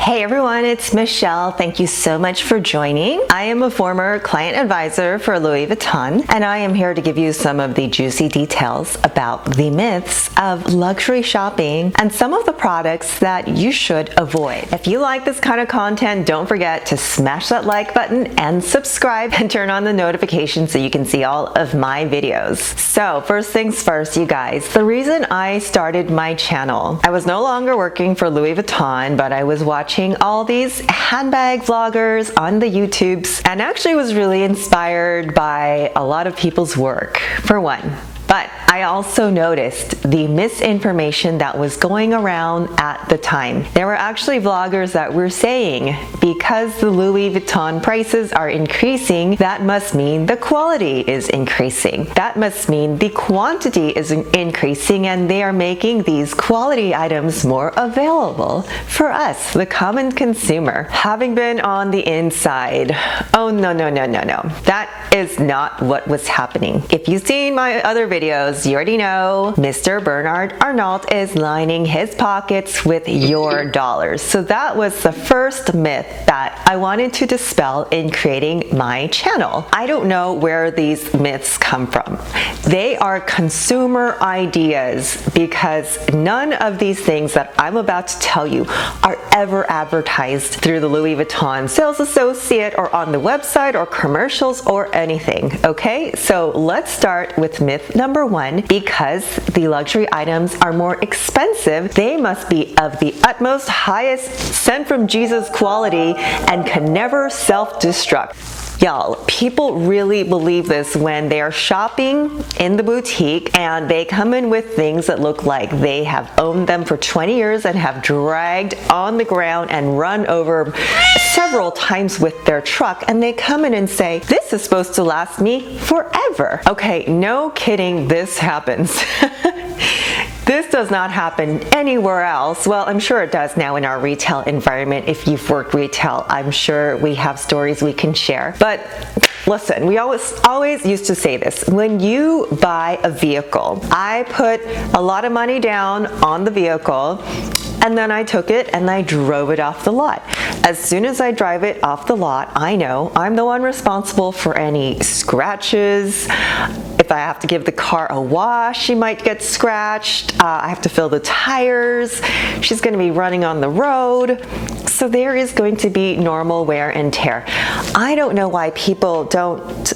Hey everyone, it's Michelle. Thank you so much for joining. I am a former client advisor for Louis Vuitton, and I am here to give you some of the juicy details about the myths of luxury shopping and some of the products that you should avoid. If you like this kind of content, don't forget to smash that like button and subscribe and turn on the notifications so you can see all of my videos. So first things first, you guys, the reason I started my channel, I was no longer working for Louis Vuitton, but I was watching all these handbag vloggers on the YouTubes and actually was really inspired by a lot of people's work, for one. But I also noticed the misinformation that was going around at the time. There were actually vloggers that were saying because the Louis Vuitton prices are increasing, that must mean the quality is increasing. That must mean the quantity is increasing, and they are making these quality items more available for us, the common consumer. Having been on the inside, oh no. That is not what was happening. If you've seen my other videos, you already know Mr. Bernard Arnault is lining his pockets with your dollars. So that was the first myth that I wanted to dispel in creating my channel. I don't know where these myths come from. They are consumer ideas because none of these things that I'm about to tell you are ever advertised through the Louis Vuitton sales associate or on the website or commercials or anything, okay? So let's start with myth number one. Because the luxury items are more expensive, they must be of the utmost highest sent from Jesus quality and can never self-destruct. Y'all, people really believe this when they are shopping in the boutique and they come in with things that look like they have owned them for 20 years and have dragged on the ground and run over several times with their truck, and they come in and say, this is supposed to last me forever. Okay, no kidding, this happens. This does not happen anywhere else. Well, I'm sure it does now in our retail environment. If you've worked retail, I'm sure we have stories we can share. But listen, we always used to say this. When you buy a vehicle, I put a lot of money down on the vehicle, and then I took it and I drove it off the lot. As soon as I drive it off the lot, I know I'm the one responsible for any scratches. If I have to give the car a wash, she might get scratched. I have to fill the tires. She's going to be running on the road. So there is going to be normal wear and tear. I don't know why people don't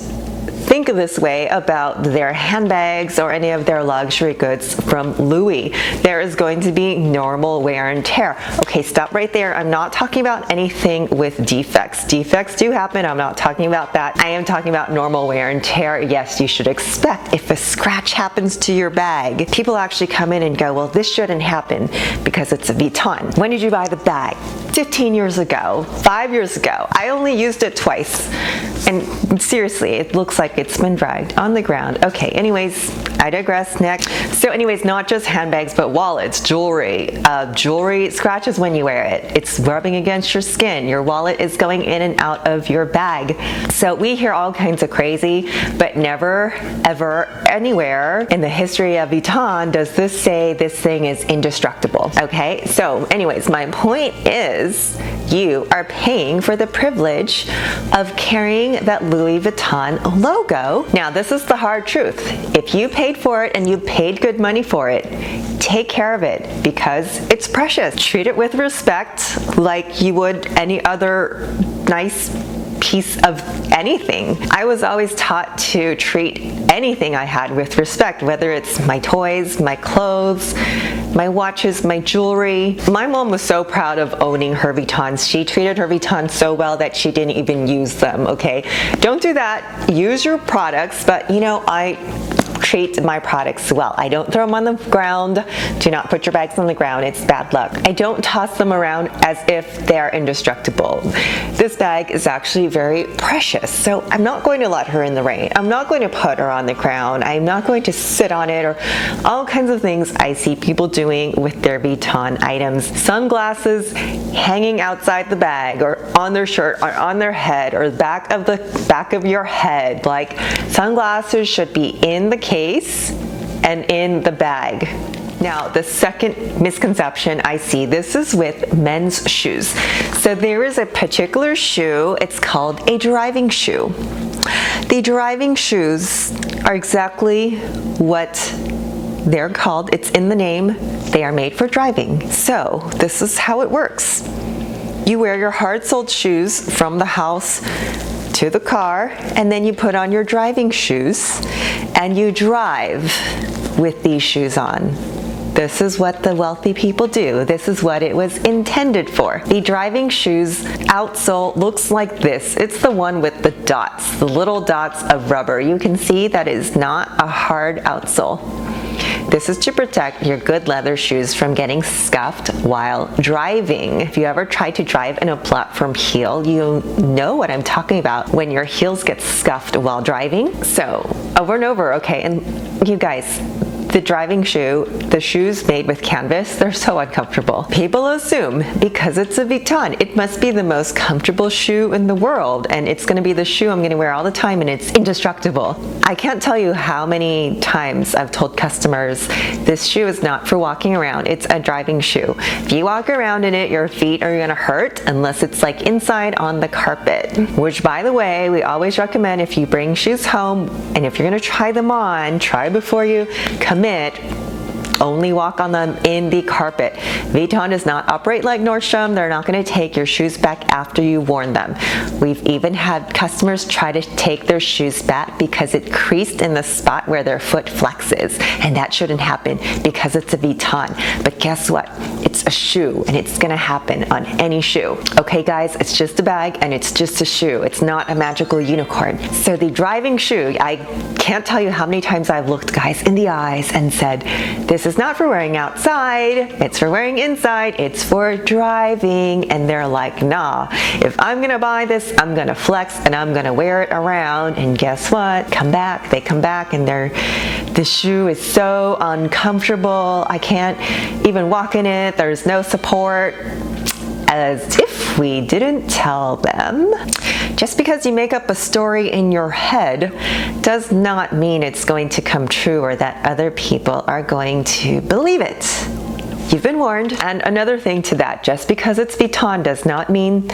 think of this way about their handbags or any of their luxury goods from Louis. There is going to be normal wear and tear. Okay, stop right there. I'm not talking about anything with defects. Defects do happen. I'm not talking about that. I am talking about normal wear and tear. Yes, you should expect if a scratch happens to your bag, people actually come in and go, well, this shouldn't happen because it's a Vuitton. When did you buy the bag? 15 years ago, 5 years ago. I only used it twice. And seriously, it looks like it's been dragged on the ground. Okay, anyways, I digress. Next. So anyways, not just handbags, but wallets, jewelry. Jewelry scratches when you wear it. It's rubbing against your skin. Your wallet is going in and out of your bag. So we hear all kinds of crazy, but never, ever, anywhere in the history of Vuitton does this say this thing is indestructible. Okay, so anyways, my point is you are paying for the privilege of carrying that Louis Vuitton logo. Now, this is the hard truth. If you paid for it and you paid good money for it, take care of it because it's precious. Treat it with respect like you would any other nice piece of anything. I was always taught to treat anything I had with respect, whether it's my toys, my clothes, my watches, my jewelry. My mom was so proud of owning her Vuittons. She treated her Vuittons so well that she didn't even use them, okay? Don't do that. Use your products, but you know, I treat my products well. I don't throw them on the ground. Do not put your bags on the ground. It's bad luck. I don't toss them around as if they're indestructible. This bag is actually very precious, so I'm not going to let her in the rain. I'm not going to put her on the ground. I'm not going to sit on it, or all kinds of things I see people doing with their Vuitton items. Sunglasses hanging outside the bag, or on their shirt, or on their head, or the back of your head. Like, sunglasses should be in the case and in the bag. Now, the second misconception I see, this is with men's shoes. So there is a particular shoe, it's called a driving shoe. The driving shoes are exactly what they're called. It's in the name. They are made for driving. So this is how it works. You wear your hard-soled shoes from the house to the car, and then you put on your driving shoes and you drive with these shoes on. This is what the wealthy people do. This is what it was intended for. The driving shoes outsole looks like this. It's the one with the dots, the little dots of rubber. You can see that is not a hard outsole. This is to protect your good leather shoes from getting scuffed while driving. If you ever try to drive in a platform heel, you know what I'm talking about when your heels get scuffed while driving. So over and over, okay, and you guys, the driving shoe, the shoes made with canvas, they're so uncomfortable. People assume because it's a Vuitton, it must be the most comfortable shoe in the world, and it's gonna be the shoe I'm gonna wear all the time, and it's indestructible. I can't tell you how many times I've told customers, this shoe is not for walking around, it's a driving shoe. If you walk around in it, your feet are gonna hurt unless it's like inside on the carpet. Which, by the way, we always recommend if you bring shoes home, and if you're gonna try them on, try before you commit. Only walk on them in the carpet. Vuitton does not operate like Nordstrom. They're not going to take your shoes back after you've worn them. We've even had customers try to take their shoes back because it creased in the spot where their foot flexes, and that shouldn't happen because it's a Vuitton. But guess what? It's a shoe, and it's going to happen on any shoe. Okay, guys, it's just a bag and it's just a shoe. It's not a magical unicorn. So the driving shoe, I can't tell you how many times I've looked guys in the eyes and said, this is not for wearing outside, it's for wearing inside, it's for driving. And they're like, nah, if I'm gonna buy this, I'm gonna flex and I'm gonna wear it around. And guess what? They come back and the shoe is so uncomfortable. I can't even walk in it. There's no support. As if we didn't tell them. Just because you make up a story in your head does not mean it's going to come true or that other people are going to believe it. You've been warned. And another thing to that, just because it's Vuitton does not mean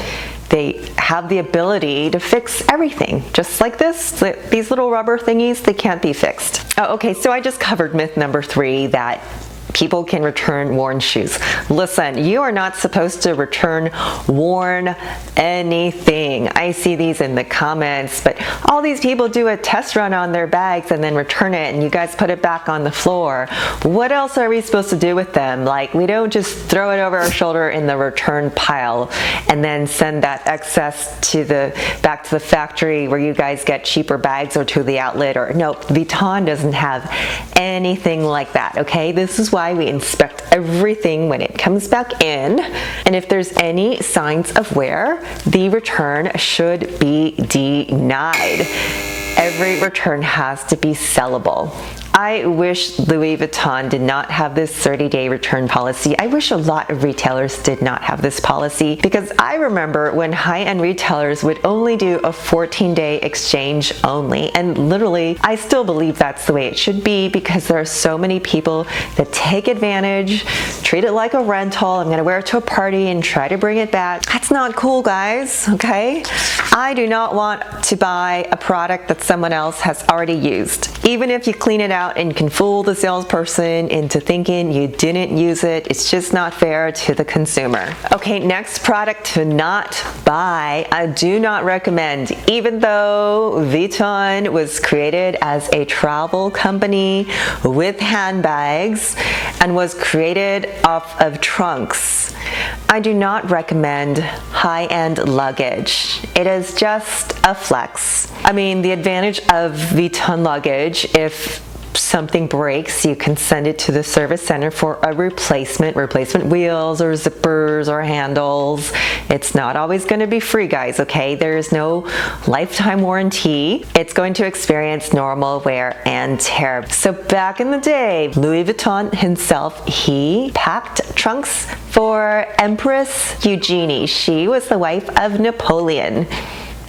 they have the ability to fix everything. Just like this, these little rubber thingies, they can't be fixed. Oh, okay, so I just covered myth number 3 that people can return worn shoes. Listen, you are not supposed to return worn anything. I see these in the comments, but all these people do a test run on their bags and then return it, and you guys put it back on the floor. What else are we supposed to do with them? Like, we don't just throw it over our shoulder in the return pile and then send that excess back to the factory where you guys get cheaper bags, or to the outlet, or no, Vuitton doesn't have anything like that, okay? This is why we inspect everything when it comes back in, and if there's any signs of wear, the return should be denied. Every return has to be sellable. I wish Louis Vuitton did not have this 30-day return policy. I wish a lot of retailers did not have this policy, because I remember when high-end retailers would only do a 14-day exchange only, and literally I still believe that's the way it should be, because there are so many people that take advantage, treat it like a rental. I'm gonna wear it to a party and try to bring it back. That's not cool, guys, okay? I do not want to buy a product that someone else has already used. Even if you clean it out and you can fool the salesperson into thinking you didn't use it, it's just not fair to the consumer. Okay, next product to not buy. I do not recommend, even though Vuitton was created as a travel company with handbags and was created off of trunks. I do not recommend high-end luggage. It is just a flex. I mean, the advantage of Vuitton luggage, if something breaks, you can send it to the service center for a replacement wheels or zippers or handles. It's not always going to be free, guys, okay? There's no lifetime warranty. It's going to experience normal wear and tear. So back in the day, Louis Vuitton himself, he packed trunks for Empress Eugenie. She was the wife of Napoleon.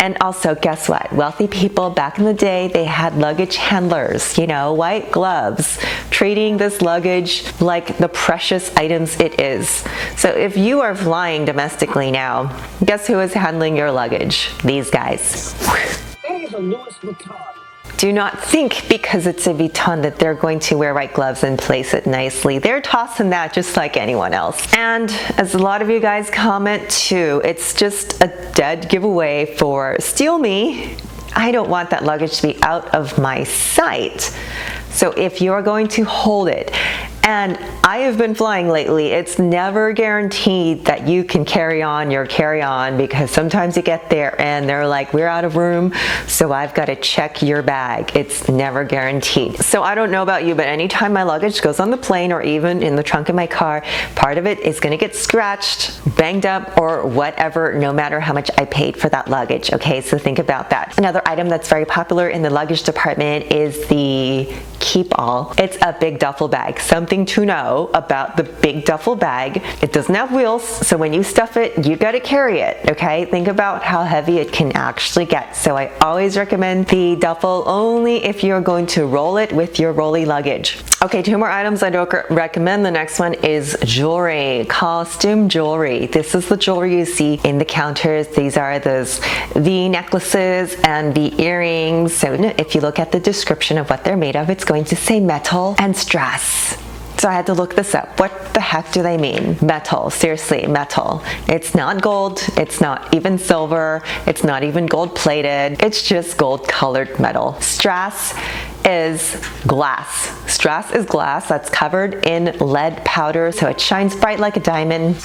And also, guess what? Wealthy people back in the day, they had luggage handlers, you know, white gloves, treating this luggage like the precious items it is. So if you are flying domestically now, guess who is handling your luggage? These guys. That is a Louis Vuitton. Do not think because it's a Vuitton that they're going to wear white gloves and place it nicely. They're tossing that just like anyone else. And as a lot of you guys comment too, it's just a dead giveaway for steal me. I don't want that luggage to be out of my sight. So if you're going to hold it, and I have been flying lately, it's never guaranteed that you can carry on your carry-on, because sometimes you get there and they're like, we're out of room, so I've got to check your bag. It's never guaranteed. So I don't know about you, but anytime my luggage goes on the plane or even in the trunk of my car, part of it is going to get scratched, banged up, or whatever, no matter how much I paid for that luggage. Okay, so think about that. Another item that's very popular in the luggage department is the Keep All. It's a big duffel bag. Something to know about the big duffel bag: it doesn't have wheels, so when you stuff it, you got to carry it. Okay, think about how heavy it can actually get. So I always recommend the duffel only if you're going to roll it with your rolly luggage. Okay, 2 more items I don't recommend. The next one is jewelry, costume jewelry. This is the jewelry you see in the counters. These are those V necklaces and the earrings. So if you look at the description of what they're made of, it's going to say metal and strass. So I had to look this up. What the heck do they mean? Metal, seriously, metal. It's not gold, it's not even silver, it's not even gold plated, it's just gold colored metal. Strass is glass. Strass is glass that's covered in lead powder, so it shines bright like a diamond,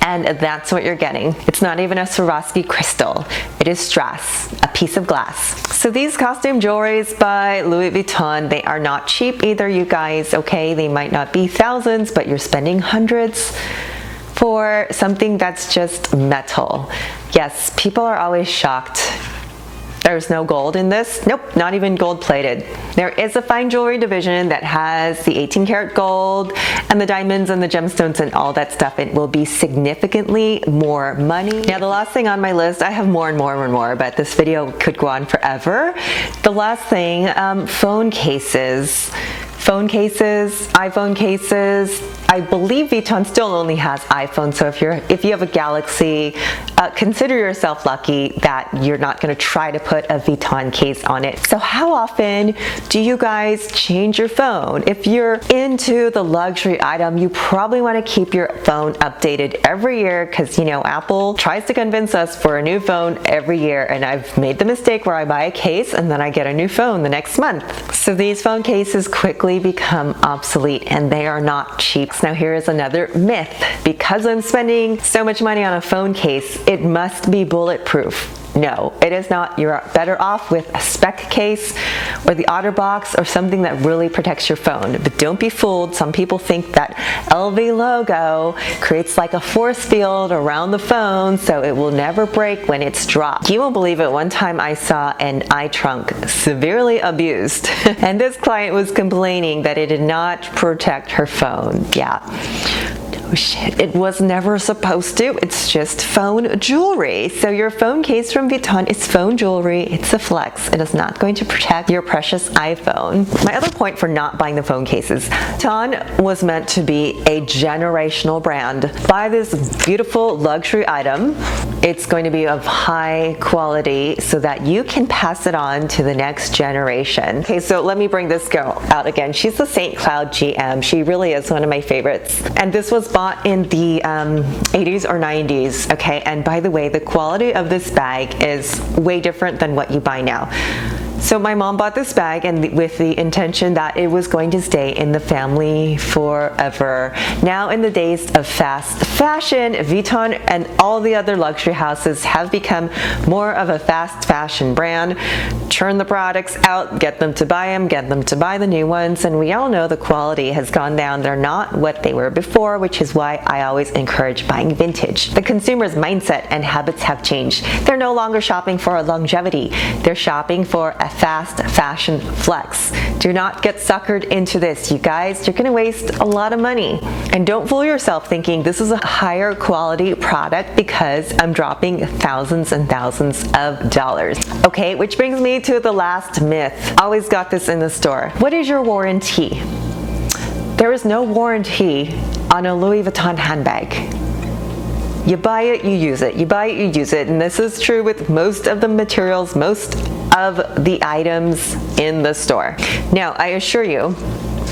and that's what you're getting. It's not even a Swarovski crystal. It is strass, a piece of glass. So these costume jewelries by Louis Vuitton, they are not cheap either, you guys, okay? They might not be thousands, but you're spending hundreds for something that's just metal. Yes, people are always shocked. There's no gold in this. Nope, not even gold plated. There is a fine jewelry division that has the 18 karat gold and the diamonds and the gemstones and all that stuff. It will be significantly more money. Now, the last thing on my list, I have more and more and more, but this video could go on forever. The last thing, phone cases. Phone cases, iPhone cases. I believe Vuitton still only has iPhone, so if you have a Galaxy, consider yourself lucky that you're not going to try to put a Vuitton case on it. So how often do you guys change your phone? If you're into the luxury item, you probably want to keep your phone updated every year, because you know Apple tries to convince us for a new phone every year, and I've made the mistake where I buy a case and then I get a new phone the next month. So these phone cases quickly become obsolete, and they are not cheap. Now here is another myth. Because I'm spending so much money on a phone case, it must be bulletproof. No, it is not. You're better off with a spec case or the OtterBox or something that really protects your phone. But don't be fooled. Some people think that LV logo creates like a force field around the phone so it will never break when it's dropped. You won't believe it. One time I saw an iTrunk severely abused and this client was complaining that it did not protect her phone. Yeah. Oh shit, it was never supposed to. It's just phone jewelry. So your phone case from Vuitton is phone jewelry. It's a flex. It is not going to protect your precious iPhone. My other point for not buying the phone cases, Vuitton was meant to be a generational brand. Buy this beautiful luxury item. It's going to be of high quality so that you can pass it on to the next generation. Okay, so let me bring this girl out again. She's the St. Cloud GM. She really is one of my favorites. And this was bought in the 80s or 90s, okay? And by the way, the quality of this bag is way different than what you buy now. So my mom bought this bag and with the intention that it was going to stay in the family forever. Now in the days of fast fashion, Vuitton and all the other luxury houses have become more of a fast fashion brand. Churn the products out, get them to buy them, get them to buy the new ones, and we all know the quality has gone down. They're not what they were before, which is why I always encourage buying vintage. The consumer's mindset and habits have changed. They're no longer shopping for longevity. They're shopping for a fast fashion flex. Do not get suckered into this, you guys. You're gonna waste a lot of money. And don't fool yourself thinking this is a higher quality product because I'm dropping thousands and thousands of dollars. Okay, which brings me to the last myth. Always got this in the store. What is your warranty? There is no warranty on a Louis Vuitton handbag. You buy it, you use it. You buy it, you use it. And this is true with most of the materials, most of the items in the store. Now, I assure you,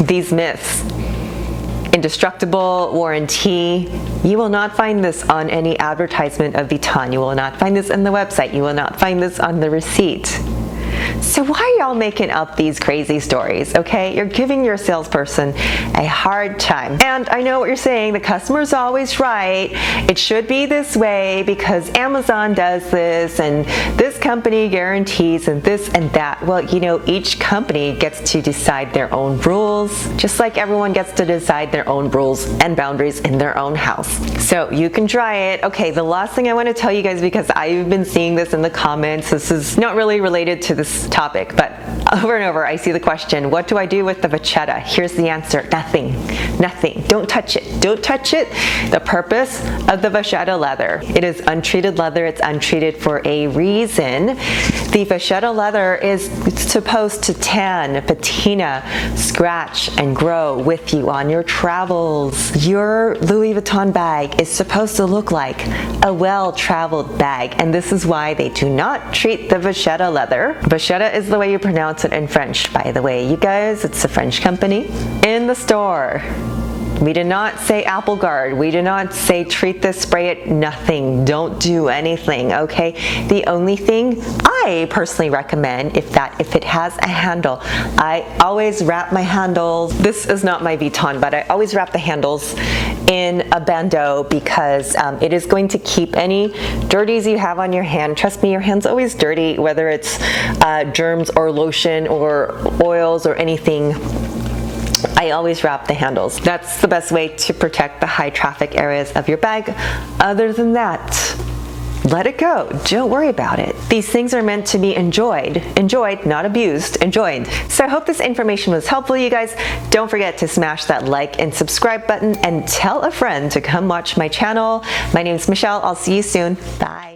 these myths, indestructible, warranty, you will not find this on any advertisement of Vuitton. You will not find this on the website. You will not find this on the receipt. So why are y'all making up these crazy stories, okay? You're giving your salesperson a hard time. And I know what you're saying, the customer's always right. It should be this way because Amazon does this and this company guarantees and this and that. Well, you know, each company gets to decide their own rules, just like everyone gets to decide their own rules and boundaries in their own house. So you can try it. Okay, the last thing I want to tell you guys, because I've been seeing this in the comments, this is not really related to this topic, but over and over I see the question, what do I do with the vachetta? Here's the answer, nothing, nothing. Don't touch it, don't touch it. The purpose of the vachetta leather, it is untreated leather, it's untreated for a reason. The vachetta leather is supposed to tan, patina, scratch, and grow with you on your travels. Your Louis Vuitton bag is supposed to look like a well-traveled bag, and this is why they do not treat the vachetta leather. Vachetta is the way you pronounce it in French, by the way, you guys. It's a French company. In the store, we did not say apple guard. We did not say treat this, spray it, nothing. Don't do anything, okay? The only thing I personally recommend, if it has a handle, I always wrap my handles. This is not my Vuitton, but I always wrap the handles in a bandeau because it is going to keep any dirties you have on your hand. Trust me, your hand's always dirty, whether it's germs or lotion or oils or anything. I always wrap the handles. That's the best way to protect the high traffic areas of your bag. Other than that, let it go. Don't worry about it. These things are meant to be enjoyed, not abused, enjoyed. So I hope this information was helpful, you guys. Don't forget to smash that like and subscribe button and tell a friend to come watch my channel. My name's Michelle. I'll see you soon. Bye.